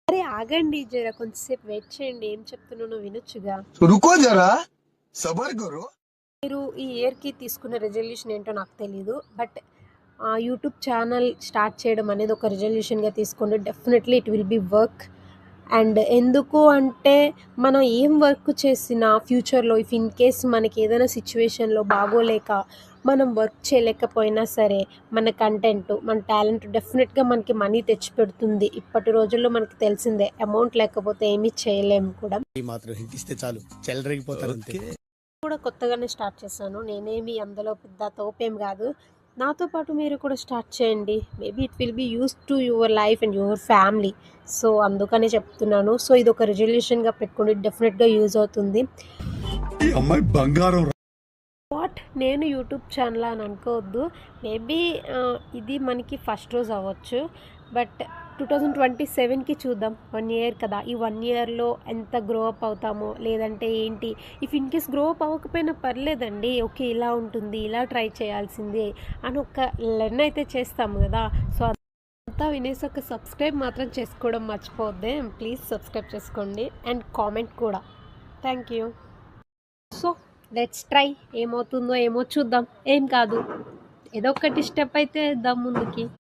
అరే ఆగండి జర కొంచెంసేపు వెయిట్ చేయండి. ఏం చెప్తున్నానో వినొచ్చుగా. रुको जरा सबर करो। మీరు ఈ ఇయర్‌కి తీసుకున్న రిజల్యూషన్ ఏంటో నాకు తెలీదు. బట్ యూట్యూబ్ ఛానల్ స్టార్ట్ చేయడం అనేది ఒక రిజల్యూషన్‌గా తీసుకోండి. Definitely it will be work. And ఎందుకు అంటే మనం ఏం వర్క్ చేసినా ఫ్యూచర్‌లో ఇఫ్ ఇన్ కేస్ మనకి ఏదైనా సిచ్యువేషన్‌లో బాగోలేక మనం వర్క్ చేయలేకపోయినా సరే, మన కంటెంట్, మన టాలెంట్ డెఫినెట్‌గా మనకి మనీ తెచ్చిపెడుతుంది. ఇప్పటి రోజుల్లో మనకి తెలిసిందే అమౌంట్ లేకపోతే ఏమీ చేయలేము కూడా. ఈ మాత్రం హింట్ ఇస్తే చాలు చెలరేగిపోతారు అంతే. కూడా కొత్తగానే స్టార్ట్ చేశాను. నేనేమి అందులో పెద్ద తోపేం గాదు. నాతో పాటు మీరు కూడా స్టార్ట్ చేయండి. Maybe it will be use to your life and your family. So, అందుకనే చెప్తున్నాను. సో, ఇదొక రిజల్యూషన్‌గా పెట్టుకోండి. డెఫినెట్‌గా యూజ్ అవుతుంది. ఈ అమ్మాయి బంగారం వాట్ నేను యూట్యూబ్ ఛానల్ అని అనుకోవద్దు. మేబీ ఇది మనకి ఫస్ట్ రోజు అవ్వచ్చు. బట్ 2027కి చూద్దాం. 1 ఇయర్ కదా! ఈ 1 ఇయర్‌లో ఎంత గ్రో అప్ అవుతామో, లేదంటే ఏంటి, if in case grow up అవ్వకపోయినా పర్లేదండి. ఓకే. ఇలా ఉంటుంది, ఇలా ట్రై చేయాల్సిందే అని ఒక లెర్న్ అయితే చేస్తాము కదా! సో, అంతా వినేసి ఒక సబ్స్క్రైబ్ మాత్రం చేసుకోవడం మర్చిపోవద్దే. ప్లీజ్ సబ్స్క్రైబ్ చేసుకోండి అండ్ కామెంట్ కూడా. Thank you. So, let's try. ఏమవుతుందో ఏమో చూద్దాం. ఏం కాదు. ఏదో ఒకటి స్టెప్ అయితే ఏద్దాం ముందుకి.